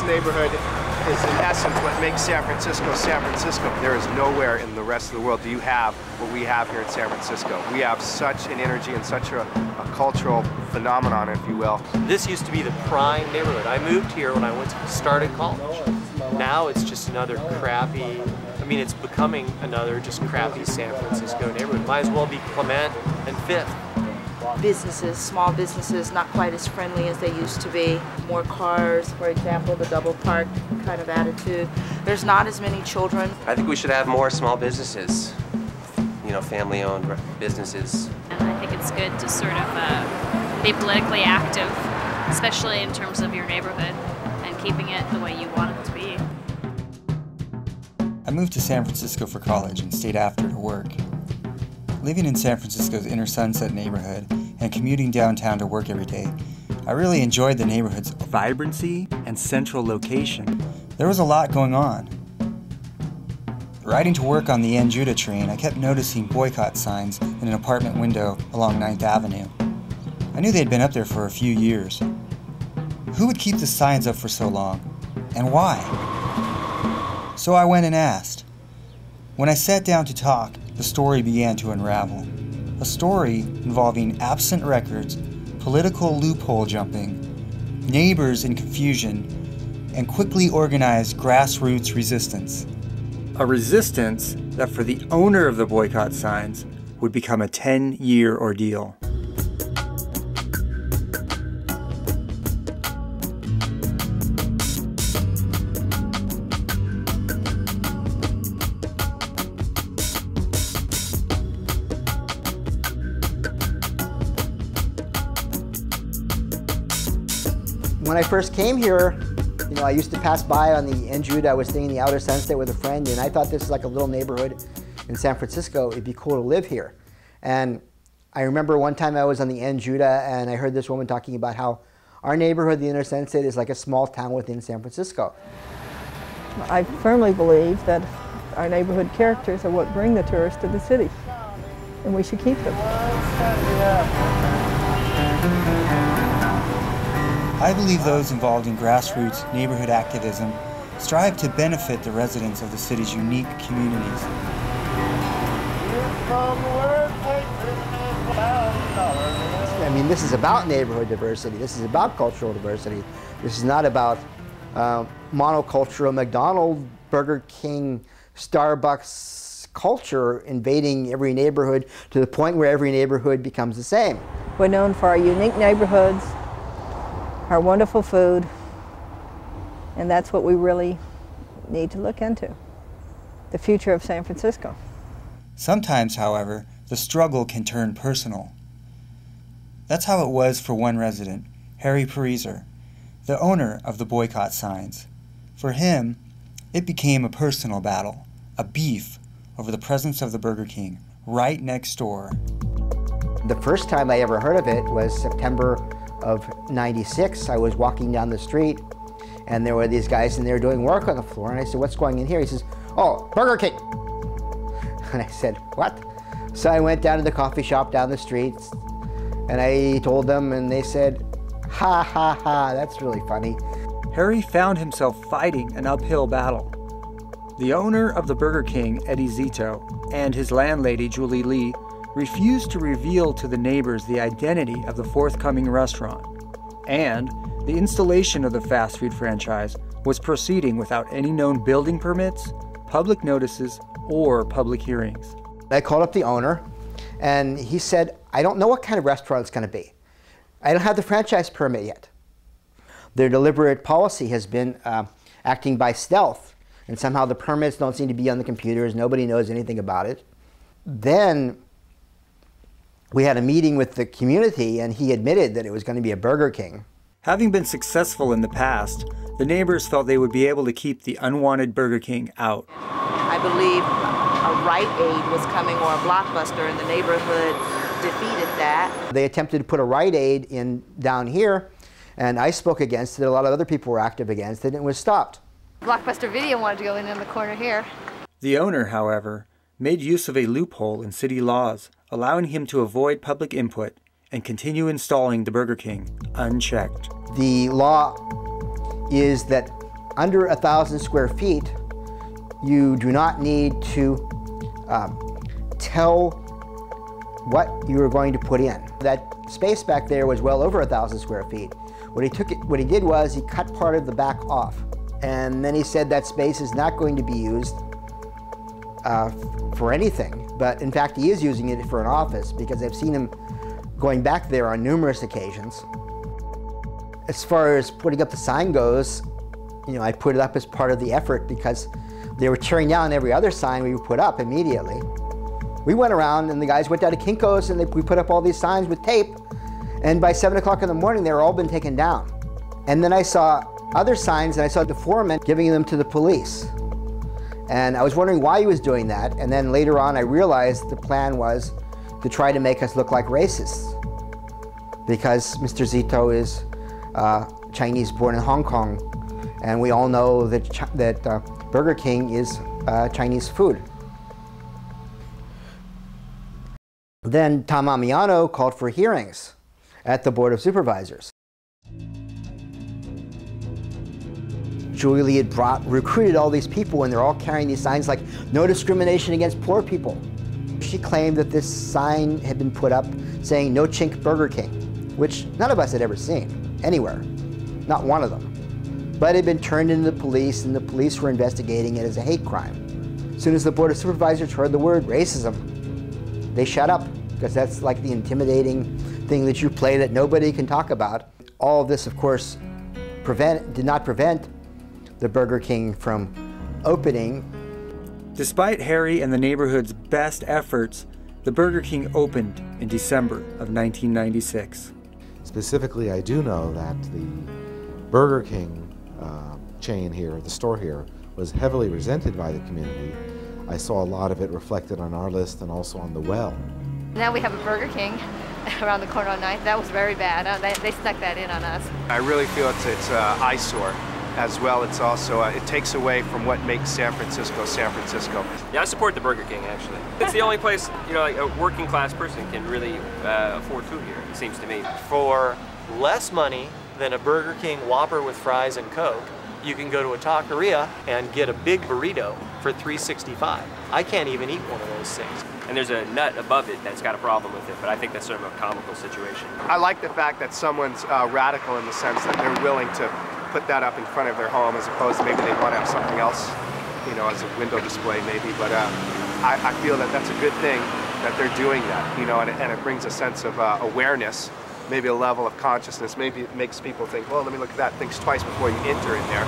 neighborhood is in essence what makes San Francisco San Francisco. There is nowhere in the rest of the world do you have what we have here in San Francisco. We have such an energy and such a cultural phenomenon, if you will. This used to be the prime neighborhood. I moved here when I started college. Now it's just another crappy, I mean, it's becoming another just crappy San Francisco neighborhood. Might as well be Clement and Fifth. Businesses, small businesses, not quite as friendly as they used to be. More cars, for example, the double parked kind of attitude. There's not as many children. I think we should have more small businesses, you know, family-owned businesses. And I think it's good to sort of be politically active, especially in terms of your neighborhood and keeping it the way you want it to be. I moved to San Francisco for college and stayed after to work. Living in San Francisco's inner Sunset neighborhood and commuting downtown to work every day, I really enjoyed the neighborhood's vibrancy and central location. There was a lot going on. Riding to work on the N Judah train, I kept noticing boycott signs in an apartment window along 9th Avenue. I knew they'd been up there for a few years. Who would keep the signs up for so long, and why? So I went and asked. When I sat down to talk, the story began to unravel. A story involving absent records, political loophole jumping, neighbors in confusion, and quickly organized grassroots resistance. A resistance that for the owner of the boycott signs would become a 10-year ordeal. When I first came here, you know, I used to pass by on the N Judah. I was staying in the outer Sunset with a friend, and I thought this was like a little neighborhood in San Francisco. It'd be cool to live here. And I remember one time I was on the N Judah, and I heard this woman talking about how our neighborhood, the inner Sunset, is like a small town within San Francisco. I firmly believe that our neighborhood characters are what bring the tourists to the city, and we should keep them. I believe those involved in grassroots neighborhood activism strive to benefit the residents of the city's unique communities. I mean, this is about neighborhood diversity. This is about cultural diversity. This is not about monocultural McDonald's, Burger King, Starbucks culture invading every neighborhood to the point where every neighborhood becomes the same. We're known for our unique neighborhoods, our wonderful food, and that's what we really need to look into, the future of San Francisco. Sometimes, however, the struggle can turn personal. That's how it was for one resident, Harry Pariser, the owner of the boycott signs. For him, it became a personal battle, a beef over the presence of the Burger King right next door. The first time I ever heard of it was September of '96. I was walking down the street and there were these guys and they were doing work on the floor, and I said, "What's going in here?" He says, "Oh, Burger King." And I said, "What?" So I went down to the coffee shop down the street and I told them, and they said, "Ha ha ha, that's really funny." Harry found himself fighting an uphill battle. The owner of the Burger King, Eddie Zito, and his landlady, Julie Lee, refused to reveal to the neighbors the identity of the forthcoming restaurant, and the installation of the fast food franchise was proceeding without any known building permits, public notices, or public hearings. I called up the owner, and he said, "I don't know what kind of restaurant it's going to be. I don't have the franchise permit yet." Their deliberate policy has been acting by stealth, and somehow the permits don't seem to be on the computers. Nobody knows anything about it. Then we had a meeting with the community, and he admitted that it was going to be a Burger King. Having been successful in the past, the neighbors felt they would be able to keep the unwanted Burger King out. I believe a Rite Aid was coming, or a Blockbuster, and the neighborhood defeated that. They attempted to put a Rite Aid in down here, and I spoke against it. A lot of other people were active against it, and it was stopped. Blockbuster Video wanted to go in the corner here. The owner, however, made use of a loophole in city laws, allowing him to avoid public input and continue installing the Burger King unchecked. The law is that under 1,000 square feet, you do not need to tell what you are going to put in. That space back there was well over 1,000 square feet. What he did was he cut part of the back off, and then he said that space is not going to be used for anything. But in fact, he is using it for an office, because I've seen him going back there on numerous occasions. As far as putting up the sign goes, you know, I put it up as part of the effort because they were tearing down every other sign we would put up immediately. We went around and the guys went down to Kinko's and we put up all these signs with tape, and by 7 o'clock in the morning they were all been taken down. And then I saw other signs and I saw the foreman giving them to the police. And I was wondering why he was doing that, and then later on I realized the plan was to try to make us look like racists, because Mr. Zito is Chinese born in Hong Kong, and we all know that Burger King is Chinese food. Then Tom Amiano called for hearings at the Board of Supervisors. Julie had recruited all these people, and they're all carrying these signs like "No discrimination against poor people." She claimed that this sign had been put up saying "No Chink Burger King," which none of us had ever seen anywhere, not one of them. But it had been turned into the police, and the police were investigating it as a hate crime. As soon as the Board of Supervisors heard the word racism, they shut up, because that's like the intimidating thing that you play that nobody can talk about. All of this, of course, did not prevent the Burger King from opening. Despite Harry and the neighborhood's best efforts, the Burger King opened in December of 1996. Specifically, I do know that the Burger King chain here, the store here, was heavily resented by the community. I saw a lot of it reflected on our list and also on the well. Now we have a Burger King around the corner on 9th. That was very bad. They snuck that in on us. I really feel it's an eyesore. As well, it's also, it takes away from what makes San Francisco, San Francisco. Yeah, I support the Burger King, actually. It's the only place, you know, like a working class person can really afford food here, it seems to me. For less money than a Burger King Whopper with fries and Coke, you can go to a taqueria and get a big burrito for $3.65. I can't even eat one of those things. And there's a nut above it that's got a problem with it, but I think that's sort of a comical situation. I like the fact that someone's radical in the sense that they're willing to put that up in front of their home, as opposed to maybe they want to have something else, you know, as a window display maybe. But I feel that that's a good thing that they're doing that, you know, and it brings a sense of awareness, maybe a level of consciousness. Maybe it makes people think, well, let me look at that, think twice before you enter in there.